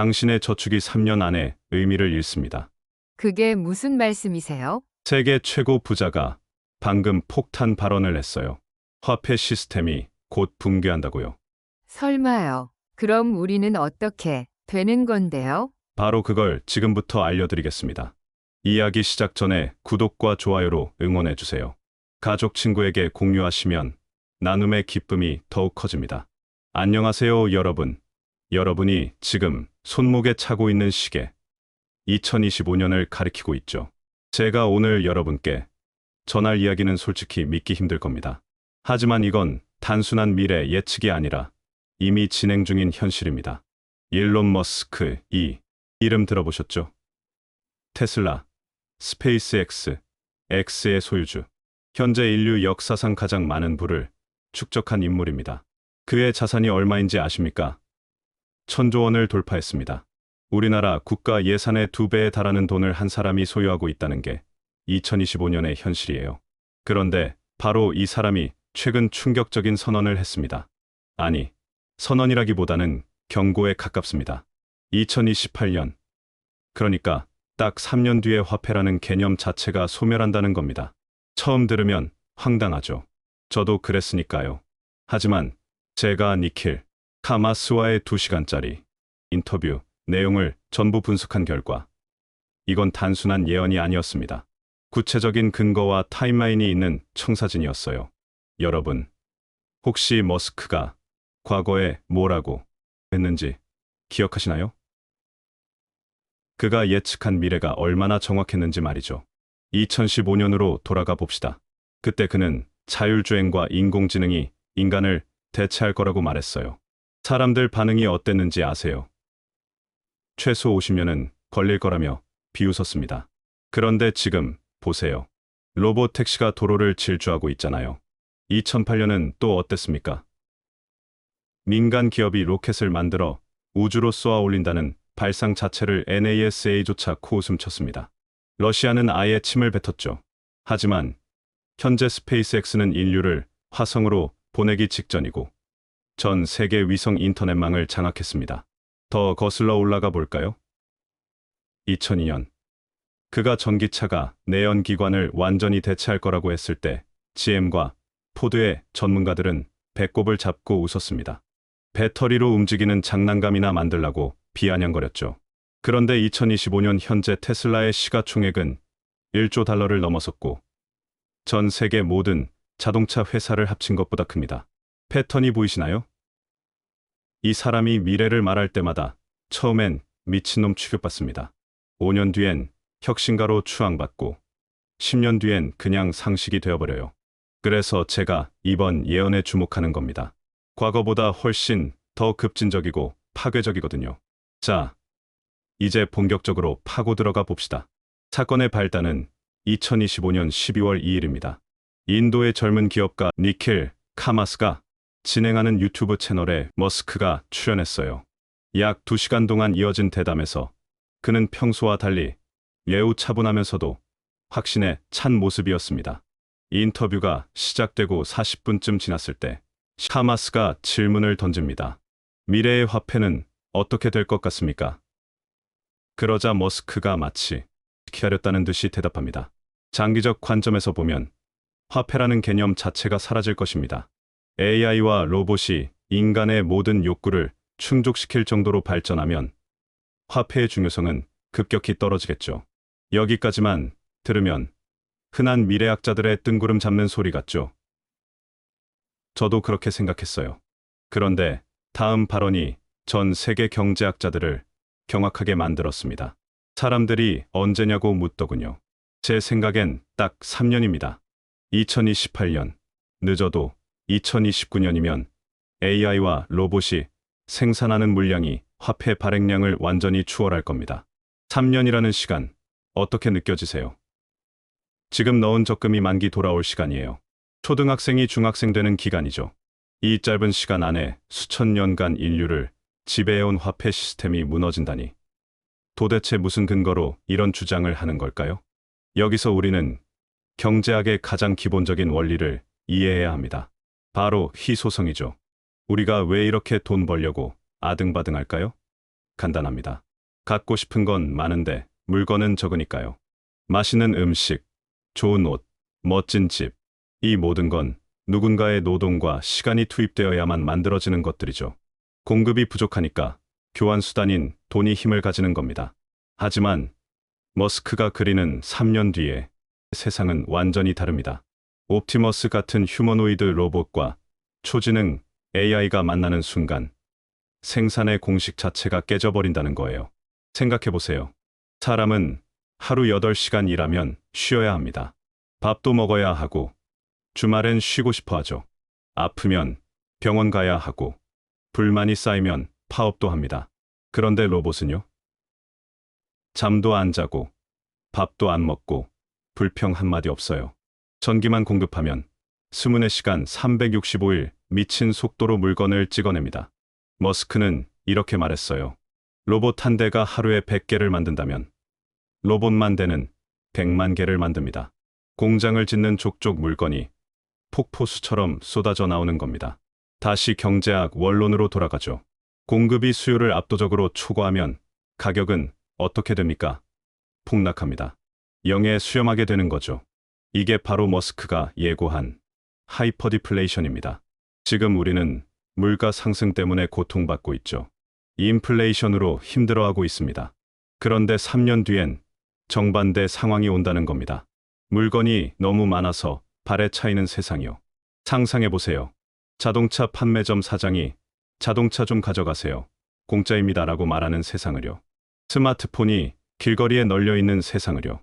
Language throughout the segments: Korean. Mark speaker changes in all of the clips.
Speaker 1: 당신의 저축이 3년 안에 의미를 잃습니다.
Speaker 2: 그게 무슨 말씀이세요?
Speaker 1: 세계 최고 부자가 방금 폭탄 발언을 했어요. 화폐 시스템이 곧 붕괴한다고요.
Speaker 2: 설마요. 그럼 우리는 어떻게 되는 건데요?
Speaker 1: 바로 그걸 지금부터 알려드리겠습니다. 이야기 시작 전에 구독과 좋아요로 응원해주세요. 가족 친구에게 공유하시면 나눔의 기쁨이 더욱 커집니다. 안녕하세요, 여러분. 여러분이 지금 손목에 차고 있는 시계, 2025년을 가리키고 있죠. 제가 오늘 여러분께 전할 이야기는 솔직히 믿기 힘들 겁니다. 하지만 이건 단순한 미래 예측이 아니라 이미 진행 중인 현실입니다. 일론 머스크, 이 이름 들어보셨죠? 테슬라, 스페이스X, X의 소유주. 현재 인류 역사상 가장 많은 부를 축적한 인물입니다. 그의 자산이 얼마인지 아십니까? 1,000조 원을 돌파했습니다. 우리나라 국가 예산의 2배에 달하는 돈을 한 사람이 소유하고 있다는 게 2025년의 현실이에요. 그런데 바로 이 사람이 최근 충격적인 선언을 했습니다. 아니, 선언이라기보다는 경고에 가깝습니다. 2028년, 그러니까 딱 3년 뒤에 화폐라는 개념 자체가 소멸한다는 겁니다. 처음 들으면 황당하죠. 저도 그랬으니까요. 하지만 제가 니킬 카마스와의 2시간짜리 인터뷰 내용을 전부 분석한 결과 이건 단순한 예언이 아니었습니다. 구체적인 근거와 타임라인이 있는 청사진이었어요. 여러분, 혹시 머스크가 과거에 뭐라고 했는지 기억하시나요? 그가 예측한 미래가 얼마나 정확했는지 말이죠. 2015년으로 돌아가 봅시다. 그때 그는 자율주행과 인공지능이 인간을 대체할 거라고 말했어요. 사람들 반응이 어땠는지 아세요? 최소 50년은 걸릴 거라며 비웃었습니다. 그런데 지금 보세요. 로봇 택시가 도로를 질주하고 있잖아요. 2008년은 또 어땠습니까? 민간 기업이 로켓을 만들어 우주로 쏘아 올린다는 발상 자체를 NASA조차 코웃음 쳤습니다. 러시아는 아예 침을 뱉었죠. 하지만 현재 스페이스X는 인류를 화성으로 보내기 직전이고 전 세계 위성 인터넷망을 장악했습니다. 더 거슬러 올라가 볼까요? 2002년, 그가 전기차가 내연기관을 완전히 대체할 거라고 했을 때 GM과 포드의 전문가들은 배꼽을 잡고 웃었습니다. 배터리로 움직이는 장난감이나 만들라고 비아냥거렸죠. 그런데 2025년 현재 테슬라의 시가총액은 1조 달러를 넘어섰고 전 세계 모든 자동차 회사를 합친 것보다 큽니다. 패턴이 보이시나요? 이 사람이 미래를 말할 때마다 처음엔 미친놈 취급받습니다. 5년 뒤엔 혁신가로 추앙받고 10년 뒤엔 그냥 상식이 되어버려요. 그래서 제가 이번 예언에 주목하는 겁니다. 과거보다 훨씬 더 급진적이고 파괴적이거든요. 자, 이제 본격적으로 파고 들어가 봅시다. 사건의 발단은 2025년 12월 2일입니다. 인도의 젊은 기업가 니킬 카마스가 진행하는 유튜브 채널에 머스크가 출연했어요. 약 2시간 동안 이어진 대담에서 그는 평소와 달리 매우 차분하면서도 확신에 찬 모습이었습니다. 인터뷰가 시작되고 40분쯤 지났을 때 카마스가 질문을 던집니다. 미래의 화폐는 어떻게 될 것 같습니까? 그러자 머스크가 마치 기다렸다는 듯이 대답합니다. 장기적 관점에서 보면 화폐라는 개념 자체가 사라질 것입니다. AI와 로봇이 인간의 모든 욕구를 충족시킬 정도로 발전하면 화폐의 중요성은 급격히 떨어지겠죠. 여기까지만 들으면 흔한 미래학자들의 뜬구름 잡는 소리 같죠? 저도 그렇게 생각했어요. 그런데 다음 발언이 전 세계 경제학자들을 경악하게 만들었습니다. 사람들이 언제냐고 묻더군요. 제 생각엔 딱 3년입니다. 2028년, 늦어도 2029년이면 AI와 로봇이 생산하는 물량이 화폐 발행량을 완전히 추월할 겁니다. 3년이라는 시간, 어떻게 느껴지세요? 지금 넣은 적금이 만기 돌아올 시간이에요. 초등학생이 중학생 되는 기간이죠. 이 짧은 시간 안에 수천 년간 인류를 지배해온 화폐 시스템이 무너진다니. 도대체 무슨 근거로 이런 주장을 하는 걸까요? 여기서 우리는 경제학의 가장 기본적인 원리를 이해해야 합니다. 바로 희소성이죠. 우리가 왜 이렇게 돈 벌려고 아등바등할까요? 간단합니다. 갖고 싶은 건 많은데 물건은 적으니까요. 맛있는 음식, 좋은 옷, 멋진 집. 이 모든 건 누군가의 노동과 시간이 투입되어야만 만들어지는 것들이죠. 공급이 부족하니까 교환 수단인 돈이 힘을 가지는 겁니다. 하지만 머스크가 그리는 3년 뒤에 세상은 완전히 다릅니다. 옵티머스 같은 휴머노이드 로봇과 초지능 AI가 만나는 순간 생산의 공식 자체가 깨져버린다는 거예요. 생각해보세요. 사람은 하루 8시간 일하면 쉬어야 합니다. 밥도 먹어야 하고 주말엔 쉬고 싶어 하죠. 아프면 병원 가야 하고 불만이 쌓이면 파업도 합니다. 그런데 로봇은요? 잠도 안 자고 밥도 안 먹고 불평 한마디 없어요. 전기만 공급하면 24시간 365일 미친 속도로 물건을 찍어냅니다. 머스크는 이렇게 말했어요. 로봇 한 대가 하루에 100개를 만든다면 로봇만 대는 100만 개를 만듭니다. 공장을 짓는 족족 물건이 폭포수처럼 쏟아져 나오는 겁니다. 다시 경제학 원론으로 돌아가죠. 공급이 수요를 압도적으로 초과하면 가격은 어떻게 됩니까? 폭락합니다. 영에 수렴하게 되는 거죠. 이게 바로 머스크가 예고한 하이퍼디플레이션입니다. 지금 우리는 물가 상승 때문에 고통받고 있죠. 인플레이션으로 힘들어하고 있습니다. 그런데 3년 뒤엔 정반대 상황이 온다는 겁니다. 물건이 너무 많아서 발에 차이는 세상이요. 상상해보세요. 자동차 판매점 사장이 자동차 좀 가져가세요. 공짜입니다라고 말하는 세상을요. 스마트폰이 길거리에 널려있는 세상을요.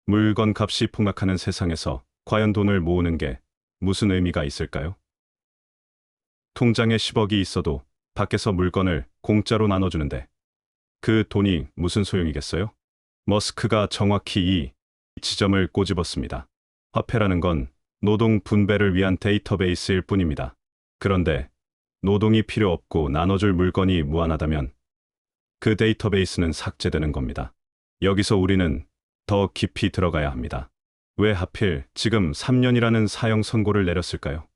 Speaker 1: 물건 값이 폭락하는 세상에서 과연 돈을 모으는 게 무슨 의미가 있을까요? 통장에 10억이 있어도 밖에서 물건을 공짜로 나눠주는데 그 돈이 무슨 소용이겠어요? 머스크가 정확히 이 지점을 꼬집었습니다. 화폐라는 건 노동 분배를 위한 데이터베이스일 뿐입니다. 그런데 노동이 필요 없고 나눠줄 물건이 무한하다면 그 데이터베이스는 삭제되는 겁니다. 여기서 우리는 더 깊이 들어가야 합니다. 왜 하필 지금 3년이라는 사형 선고를 내렸을까요?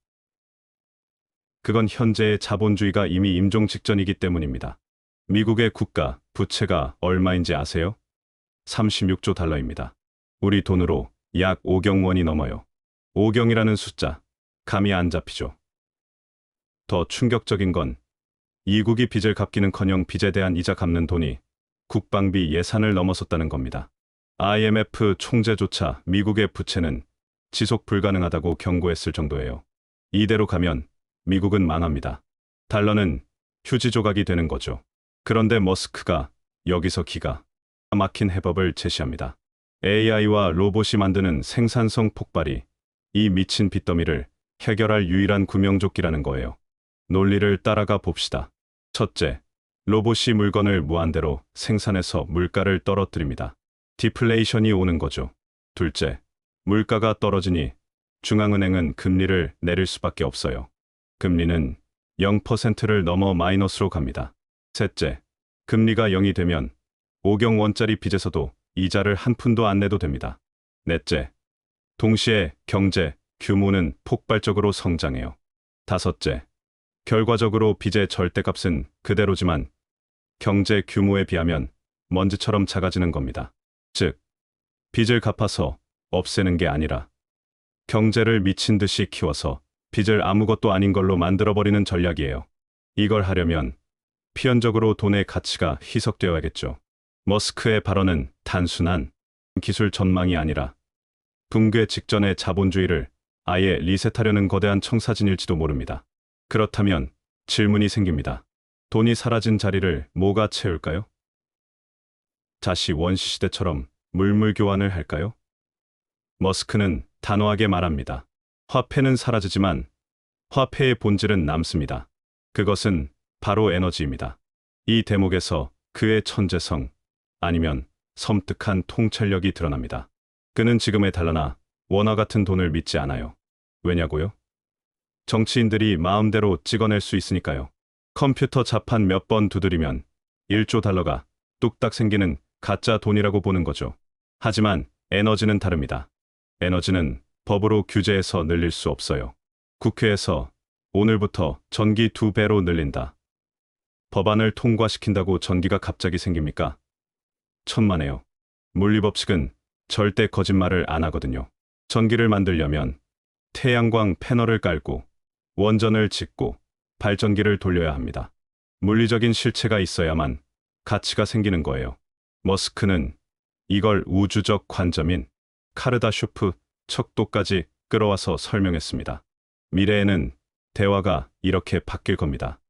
Speaker 1: 그건 현재의 자본주의가 이미 임종 직전이기 때문입니다. 미국의 국가 부채가 얼마인지 아세요? 36조 달러입니다. 우리 돈으로 약 5경 원이 넘어요. 5경이라는 숫자, 감이 안 잡히죠. 더 충격적인 건 이국이 빚을 갚기는커녕 빚에 대한 이자 갚는 돈이 국방비 예산을 넘어섰다는 겁니다. IMF 총재조차 미국의 부채는 지속 불가능하다고 경고했을 정도예요. 이대로 가면 미국은 망합니다. 달러는 휴지 조각이 되는 거죠. 그런데 머스크가 여기서 기가 막힌 해법을 제시합니다. AI와 로봇이 만드는 생산성 폭발이 이 미친 빚더미를 해결할 유일한 구명조끼라는 거예요. 논리를 따라가 봅시다. 첫째, 로봇이 물건을 무한대로 생산해서 물가를 떨어뜨립니다. 디플레이션이 오는 거죠. 둘째, 물가가 떨어지니 중앙은행은 금리를 내릴 수밖에 없어요. 금리는 0%를 넘어 마이너스로 갑니다. 셋째, 금리가 0이 되면 5경 원짜리 빚에서도 이자를 한 푼도 안 내도 됩니다. 넷째, 동시에 경제 규모는 폭발적으로 성장해요. 다섯째, 결과적으로 빚의 절대값은 그대로지만 경제 규모에 비하면 먼지처럼 작아지는 겁니다. 즉, 빚을 갚아서 없애는 게 아니라 경제를 미친 듯이 키워서 빚을 아무것도 아닌 걸로 만들어버리는 전략이에요. 이걸 하려면 필연적으로 돈의 가치가 희석되어야겠죠. 머스크의 발언은 단순한 기술 전망이 아니라 붕괴 직전의 자본주의를 아예 리셋하려는 거대한 청사진일지도 모릅니다. 그렇다면 질문이 생깁니다. 돈이 사라진 자리를 뭐가 채울까요? 다시 원시시대처럼 물물 교환을 할까요? 머스크는 단호하게 말합니다. 화폐는 사라지지만 화폐의 본질은 남습니다. 그것은 바로 에너지입니다. 이 대목에서 그의 천재성 아니면 섬뜩한 통찰력이 드러납니다. 그는 지금의 달러나 원화 같은 돈을 믿지 않아요. 왜냐고요? 정치인들이 마음대로 찍어낼 수 있으니까요. 컴퓨터 자판 몇 번 두드리면 1조 달러가 뚝딱 생기는 가짜 돈이라고 보는 거죠. 하지만 에너지는 다릅니다. 에너지는 법으로 규제해서 늘릴 수 없어요. 국회에서 오늘부터 전기 2배로 늘린다. 법안을 통과시킨다고 전기가 갑자기 생깁니까? 천만에요. 물리법칙은 절대 거짓말을 안 하거든요. 전기를 만들려면 태양광 패널을 깔고 원전을 짓고 발전기를 돌려야 합니다. 물리적인 실체가 있어야만 가치가 생기는 거예요. 머스크는 이걸 우주적 관점인 카르다쇼프 척도까지 끌어와서 설명했습니다. 미래에는 대화가 이렇게 바뀔 겁니다.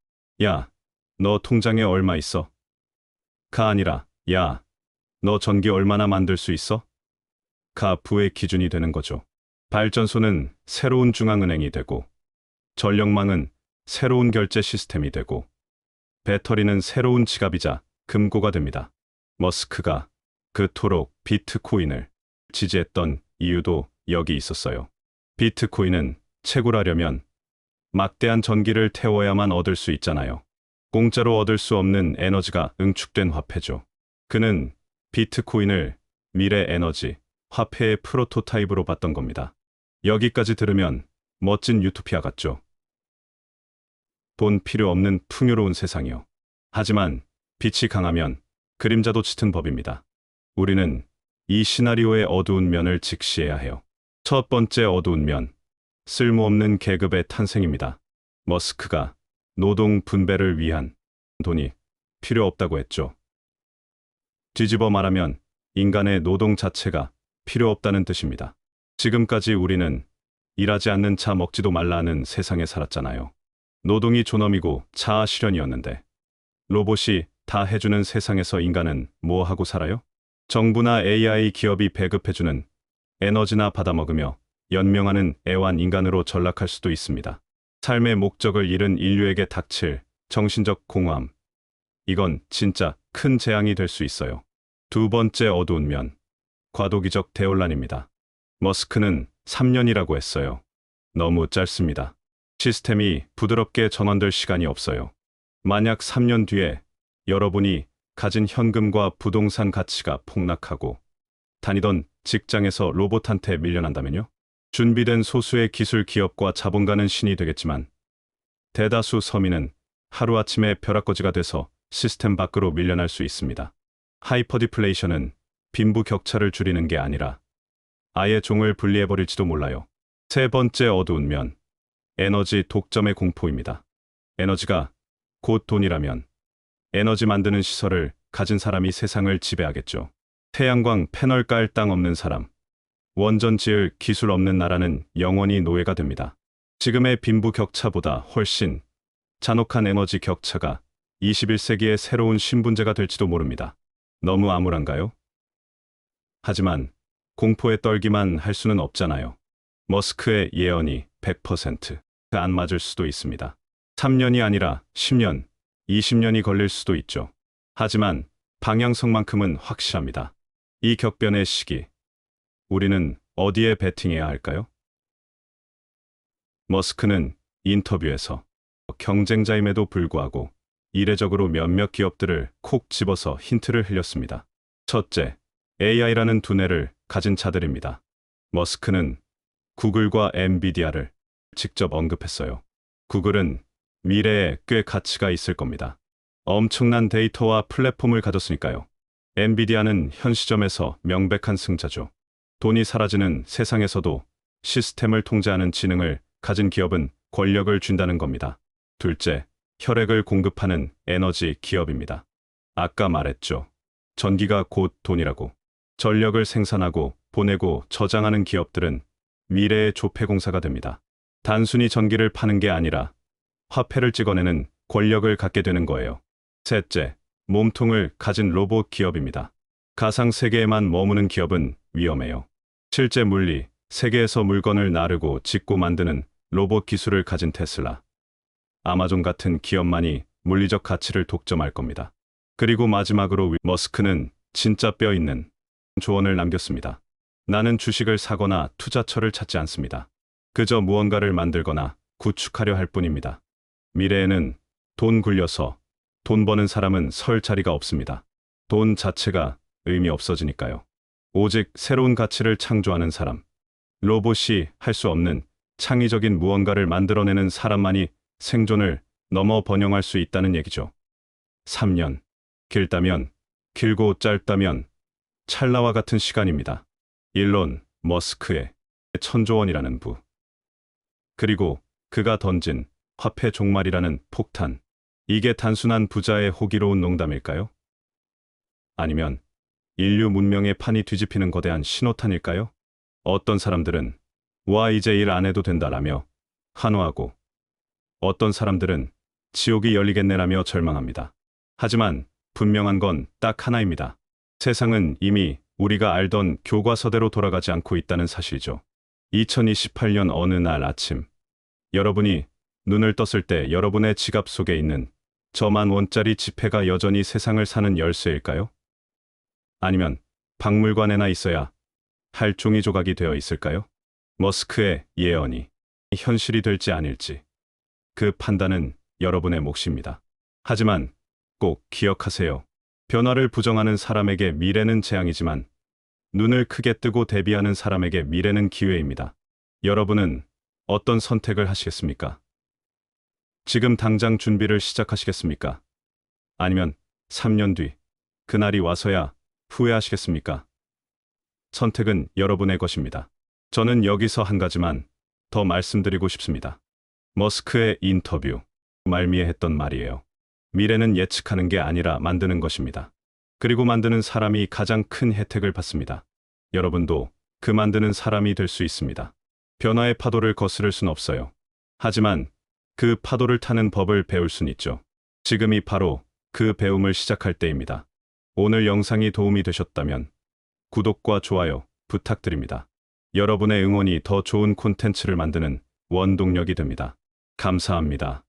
Speaker 1: 야, 너 통장에 얼마 있어? 가 아니라, 야, 너 전기 얼마나 만들 수 있어? 가 부의 기준이 되는 거죠. 발전소는 새로운 중앙은행이 되고, 전력망은 새로운 결제 시스템이 되고, 배터리는 새로운 지갑이자 금고가 됩니다. 머스크가 그토록 비트코인을 지지했던 이유도 여기 있었어요. 비트코인은 채굴하려면 막대한 전기를 태워야만 얻을 수 있잖아요. 공짜로 얻을 수 없는 에너지가 응축된 화폐죠. 그는 비트코인을 미래 에너지 화폐의 프로토타입으로 봤던 겁니다. 여기까지 들으면 멋진 유토피아 같죠? 돈 필요 없는 풍요로운 세상이요. 하지만 빛이 강하면 그림자도 짙은 법입니다. 우리는 이 시나리오의 어두운 면을 직시해야 해요. 첫 번째 어두운 면, 쓸모없는 계급의 탄생입니다. 머스크가 노동 분배를 위한 돈이 필요 없다고 했죠. 뒤집어 말하면 인간의 노동 자체가 필요 없다는 뜻입니다. 지금까지 우리는 일하지 않는 차 먹지도 말라는 세상에 살았잖아요. 노동이 존엄이고 자아 실현이었는데 로봇이 다 해주는 세상에서 인간은 뭐 하고 살아요? 정부나 AI 기업이 배급해주는 에너지나 받아먹으며 연명하는 애완 인간으로 전락할 수도 있습니다. 삶의 목적을 잃은 인류에게 닥칠 정신적 공허함. 이건 진짜 큰 재앙이 될 수 있어요. 두 번째 어두운 면, 과도기적 대혼란입니다. 머스크는 3년이라고 했어요. 너무 짧습니다. 시스템이 부드럽게 전환될 시간이 없어요. 만약 3년 뒤에 여러분이 가진 현금과 부동산 가치가 폭락하고 다니던 직장에서 로봇한테 밀려난다면요? 준비된 소수의 기술 기업과 자본가는 신이 되겠지만 대다수 서민은 하루아침에 벼락거지가 돼서 시스템 밖으로 밀려날 수 있습니다. 하이퍼디플레이션은 빈부격차를 줄이는 게 아니라 아예 종을 분리해버릴지도 몰라요. 세 번째 어두운 면, 에너지 독점의 공포입니다. 에너지가 곧 돈이라면 에너지 만드는 시설을 가진 사람이 세상을 지배하겠죠. 태양광 패널 깔 땅 없는 사람, 원전 지을 기술 없는 나라는 영원히 노예가 됩니다. 지금의 빈부격차보다 훨씬 잔혹한 에너지 격차가 21세기의 새로운 신분제가 될지도 모릅니다. 너무 암울한가요? 하지만 공포에 떨기만 할 수는 없잖아요. 머스크의 예언이 100% 안 맞을 수도 있습니다. 3년이 아니라 10년, 20년이 걸릴 수도 있죠. 하지만 방향성만큼은 확실합니다. 이 격변의 시기, 우리는 어디에 베팅해야 할까요? 머스크는 인터뷰에서 경쟁자임에도 불구하고 이례적으로 몇몇 기업들을 콕 집어서 힌트를 흘렸습니다. 첫째, AI라는 두뇌를 가진 자들입니다. 머스크는 구글과 엔비디아를 직접 언급했어요. 구글은 미래에 꽤 가치가 있을 겁니다. 엄청난 데이터와 플랫폼을 가졌으니까요. 엔비디아는 현 시점에서 명백한 승자죠. 돈이 사라지는 세상에서도 시스템을 통제하는 지능을 가진 기업은 권력을 준다는 겁니다. 둘째, 혈액을 공급하는 에너지 기업입니다. 아까 말했죠. 전기가 곧 돈이라고. 전력을 생산하고 보내고 저장하는 기업들은 미래의 조폐공사가 됩니다. 단순히 전기를 파는 게 아니라 화폐를 찍어내는 권력을 갖게 되는 거예요. 셋째, 몸통을 가진 로봇 기업입니다. 가상 세계에만 머무는 기업은 위험해요. 실제 물리, 세계에서 물건을 나르고 짓고 만드는 로봇 기술을 가진 테슬라, 아마존 같은 기업만이 물리적 가치를 독점할 겁니다. 그리고 마지막으로 머스크는 진짜 뼈 있는 조언을 남겼습니다. 나는 주식을 사거나 투자처를 찾지 않습니다. 그저 무언가를 만들거나 구축하려 할 뿐입니다. 미래에는 돈 굴려서 돈 버는 사람은 설 자리가 없습니다. 돈 자체가 의미 없어지니까요. 오직 새로운 가치를 창조하는 사람, 로봇이 할 수 없는 창의적인 무언가를 만들어내는 사람만이 생존을 넘어 번영할 수 있다는 얘기죠. 3년. 길다면, 길고 짧다면 찰나와 같은 시간입니다. 일론 머스크의 1000조 원이라는 부. 그리고 그가 던진 화폐 종말이라는 폭탄. 이게 단순한 부자의 호기로운 농담일까요? 아니면 인류 문명의 판이 뒤집히는 거대한 신호탄일까요? 어떤 사람들은 와 이제 일 안 해도 된다라며 환호하고 어떤 사람들은 지옥이 열리겠네라며 절망합니다. 하지만 분명한 건 딱 하나입니다. 세상은 이미 우리가 알던 교과서대로 돌아가지 않고 있다는 사실이죠. 2028년 어느 날 아침, 여러분이 눈을 떴을 때 여러분의 지갑 속에 있는 저 10,000원짜리 지폐가 여전히 세상을 사는 열쇠일까요? 아니면 박물관에나 있어야 할 종이 조각이 되어 있을까요? 머스크의 예언이 현실이 될지 아닐지 그 판단은 여러분의 몫입니다. 하지만 꼭 기억하세요. 변화를 부정하는 사람에게 미래는 재앙이지만 눈을 크게 뜨고 대비하는 사람에게 미래는 기회입니다. 여러분은 어떤 선택을 하시겠습니까? 지금 당장 준비를 시작하시겠습니까? 아니면 3년 뒤 그날이 와서야 후회하시겠습니까? 선택은 여러분의 것입니다. 저는 여기서 한 가지만 더 말씀드리고 싶습니다. 머스크의 인터뷰 말미에 했던 말이에요. 미래는 예측하는 게 아니라 만드는 것입니다. 그리고 만드는 사람이 가장 큰 혜택을 받습니다. 여러분도 그 만드는 사람이 될 수 있습니다. 변화의 파도를 거스를 순 없어요. 하지만 그 파도를 타는 법을 배울 순 있죠. 지금이 바로 그 배움을 시작할 때입니다. 오늘 영상이 도움이 되셨다면 구독과 좋아요 부탁드립니다. 여러분의 응원이 더 좋은 콘텐츠를 만드는 원동력이 됩니다. 감사합니다.